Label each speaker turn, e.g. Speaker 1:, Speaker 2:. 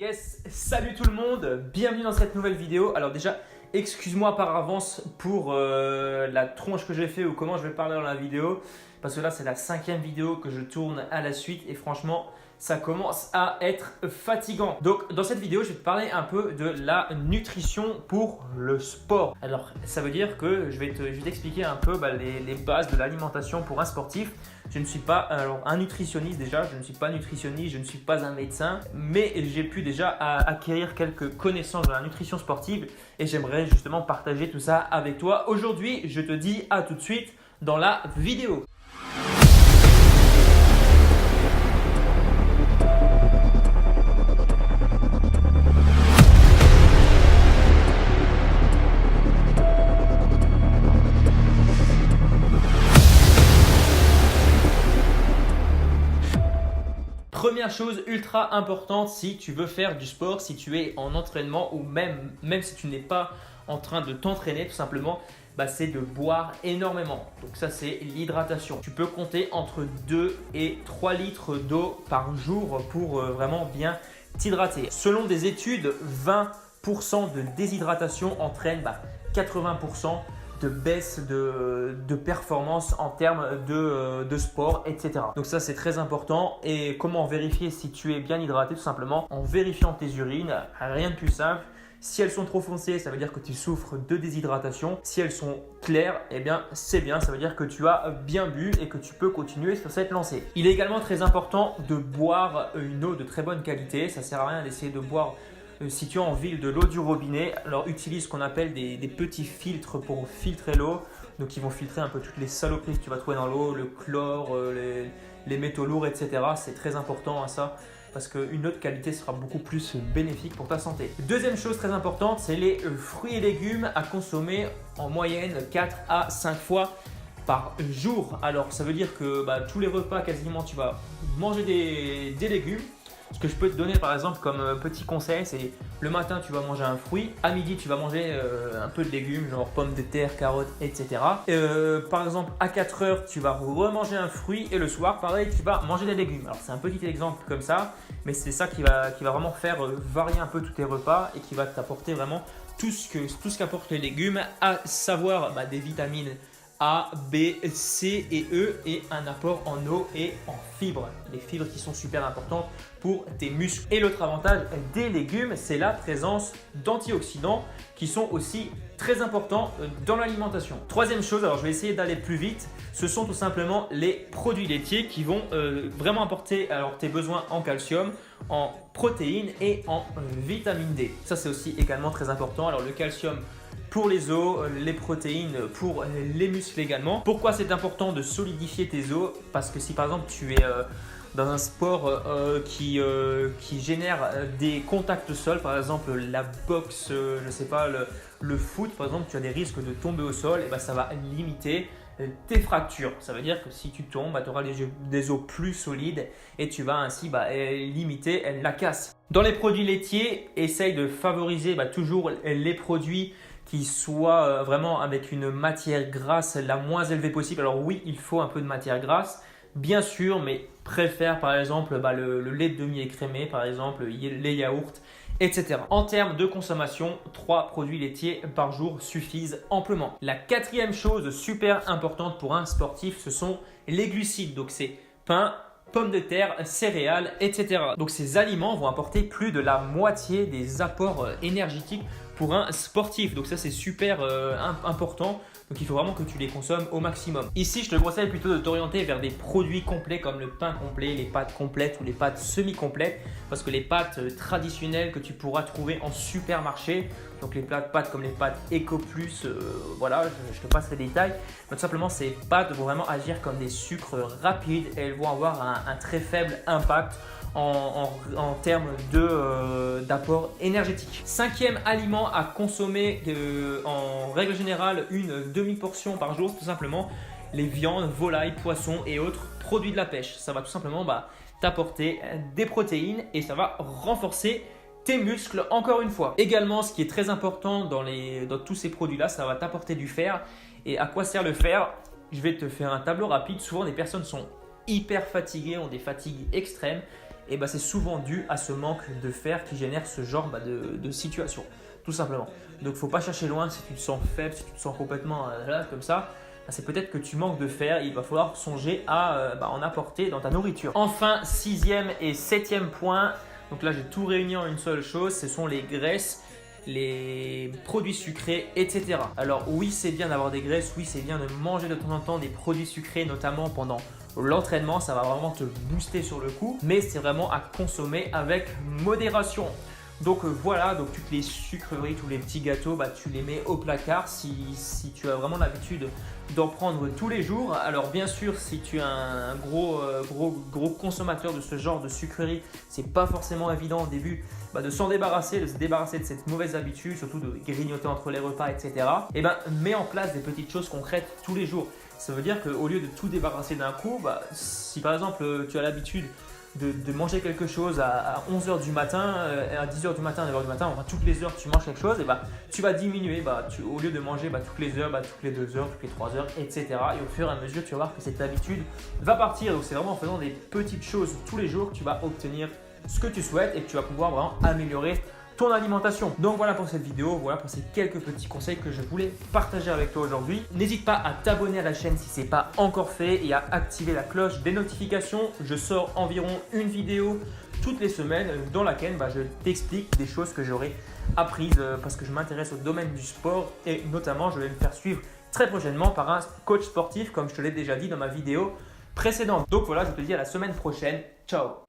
Speaker 1: Yes, salut tout le monde, bienvenue dans cette nouvelle vidéo. Alors déjà, excuse-moi par avance pour la tronche que j'ai fait ou comment je vais parler dans la vidéo. Parce que là, c'est la 5e vidéo que je tourne à la suite et franchement, ça commence à être fatigant. Donc dans cette vidéo, je vais te parler un peu de la nutrition pour le sport. Alors ça veut dire que je vais t'expliquer un peu les bases de l'alimentation pour un sportif. Je ne suis pas un nutritionniste déjà, je ne suis pas nutritionniste, je ne suis pas un médecin, mais j'ai pu déjà acquérir quelques connaissances dans la nutrition sportive et j'aimerais justement partager tout ça avec toi. Aujourd'hui, je te dis à tout de suite dans la vidéo. Première chose ultra importante si tu veux faire du sport, si tu es en entraînement ou même si tu n'es pas en train de t'entraîner tout simplement, c'est de boire énormément. Donc ça c'est l'hydratation. Tu peux compter entre 2 et 3 litres d'eau par jour pour vraiment bien t'hydrater. Selon des études, 20% de déshydratation entraîne 80% de baisse de performance en termes de sport, etc. Donc ça c'est très important. Et comment vérifier si tu es bien hydraté? Tout simplement en vérifiant tes urines, rien de plus simple. Si elles sont trop foncées, ça veut dire que tu souffres de déshydratation. Si elles sont claires, eh bien c'est bien, ça veut dire que tu as bien bu et que tu peux continuer sur cette lancée. Il est également très important de boire une eau de très bonne qualité. Ça ne sert à rien d'essayer de boire si tu es en ville de l'eau du robinet, alors utilise ce qu'on appelle des petits filtres pour filtrer l'eau. Donc ils vont filtrer un peu toutes les saloperies que tu vas trouver dans l'eau, le chlore, les métaux lourds, etc. C'est très important ça parce qu'une eau de qualité sera beaucoup plus bénéfique pour ta santé. Deuxième chose très importante, c'est les fruits et légumes à consommer en moyenne 4 à 5 fois par jour. Alors ça veut dire que tous les repas quasiment tu vas manger des légumes. Ce que je peux te donner par exemple comme petit conseil, c'est le matin tu vas manger un fruit, à midi tu vas manger un peu de légumes genre pommes de terre, carottes, etc. Par exemple à 4 heures tu vas remanger un fruit et le soir pareil tu vas manger des légumes. Alors c'est un petit exemple comme ça, mais c'est ça qui va vraiment faire varier un peu tous tes repas et qui va t'apporter vraiment tout ce qu'apportent les légumes, à savoir des vitamines A, B, C et E et un apport en eau et en fibres. Les fibres qui sont super importantes pour tes muscles. Et l'autre avantage des légumes, c'est la présence d'antioxydants qui sont aussi très importants dans l'alimentation. Troisième chose, alors je vais essayer d'aller plus vite, ce sont tout simplement les produits laitiers qui vont vraiment apporter tes besoins en calcium, en protéines et en vitamine D. Ça c'est aussi également très important. Alors le calcium pour les os, les protéines pour les muscles également. Pourquoi c'est important de solidifier tes os? Parce que si par exemple tu es dans un sport qui génère des contacts sol, par exemple la boxe, je sais pas, le foot par exemple, tu as des risques de tomber au sol, et ça va limiter tes fractures. Ça veut dire que si tu tombes, tu auras des os plus solides et tu vas ainsi limiter la casse. Dans les produits laitiers, essaye de favoriser toujours les produits qui soient vraiment avec une matière grasse la moins élevée possible. Alors oui, il faut un peu de matière grasse, bien sûr, mais préfère par exemple le lait de demi écrémé, par exemple les yaourts, etc. En termes de consommation, 3 produits laitiers par jour suffisent amplement. La 4e chose super importante pour un sportif, ce sont les glucides. Donc c'est pain, pommes de terre, céréales, etc. Donc ces aliments vont apporter plus de la moitié des apports énergétiques pour un sportif. Donc ça c'est super important. Donc il faut vraiment que tu les consommes au maximum. Ici je te conseille plutôt de t'orienter vers des produits complets comme le pain complet, les pâtes complètes ou les pâtes semi-complètes. Parce que les pâtes traditionnelles que tu pourras trouver en supermarché, donc les pâtes comme les pâtes Eco Plus, voilà, je te passe les détails. Donc simplement ces pâtes vont vraiment agir comme des sucres rapides et elles vont avoir un très faible impact en termes d'apport énergétique. 5e aliment à consommer en règle générale une demi-portion par jour, c'est tout simplement les viandes, volailles, poissons et autres produits de la pêche. Ça va tout simplement t'apporter des protéines et ça va renforcer tes muscles encore une fois. Également, ce qui est très important dans tous ces produits-là, ça va t'apporter du fer. Et à quoi sert le fer? Je vais te faire un tableau rapide. Souvent, des personnes sont hyper fatiguées, ont des fatigues extrêmes et bah, c'est souvent dû à ce manque de fer qui génère ce genre de situation, tout simplement. Donc il ne faut pas chercher loin si tu te sens faible, si tu te sens complètement là, comme ça. Bah, c'est peut-être que tu manques de fer, il va falloir songer à en apporter dans ta nourriture. Enfin, 6e et 7e point, donc là j'ai tout réuni en une seule chose, ce sont les graisses, les produits sucrés, etc. Alors oui, c'est bien d'avoir des graisses, oui, c'est bien de manger de temps en temps des produits sucrés, notamment pendant l'entraînement, ça va vraiment te booster sur le coup, mais c'est vraiment à consommer avec modération. Donc voilà, donc toutes les sucreries, tous les petits gâteaux, bah, tu les mets au placard si tu as vraiment l'habitude d'en prendre tous les jours. Alors bien sûr, si tu es un gros consommateur de ce genre de sucreries, c'est pas forcément évident au début de s'en débarrasser, de se débarrasser de cette mauvaise habitude, surtout de grignoter entre les repas, etc. Et ben mets en place des petites choses concrètes tous les jours. Ça veut dire qu'au lieu de tout débarrasser d'un coup, si par exemple tu as l'habitude de manger quelque chose à 11h du matin, à 10h du matin, à 9h du matin, enfin toutes les heures tu manges quelque chose, et tu vas diminuer, au lieu de manger toutes les heures, toutes les 2 heures, toutes les 3 heures, etc. Et au fur et à mesure, tu vas voir que cette habitude va partir. Donc c'est vraiment en faisant des petites choses tous les jours que tu vas obtenir ce que tu souhaites et que tu vas pouvoir vraiment améliorer ton alimentation. Donc voilà pour cette vidéo, voilà pour ces quelques petits conseils que je voulais partager avec toi aujourd'hui. N'hésite pas à t'abonner à la chaîne si ce n'est pas encore fait et à activer la cloche des notifications. Je sors environ une vidéo toutes les semaines dans laquelle je t'explique des choses que j'aurai apprises parce que je m'intéresse au domaine du sport et notamment je vais me faire suivre très prochainement par un coach sportif comme je te l'ai déjà dit dans ma vidéo précédente. Donc voilà, je te dis à la semaine prochaine. Ciao!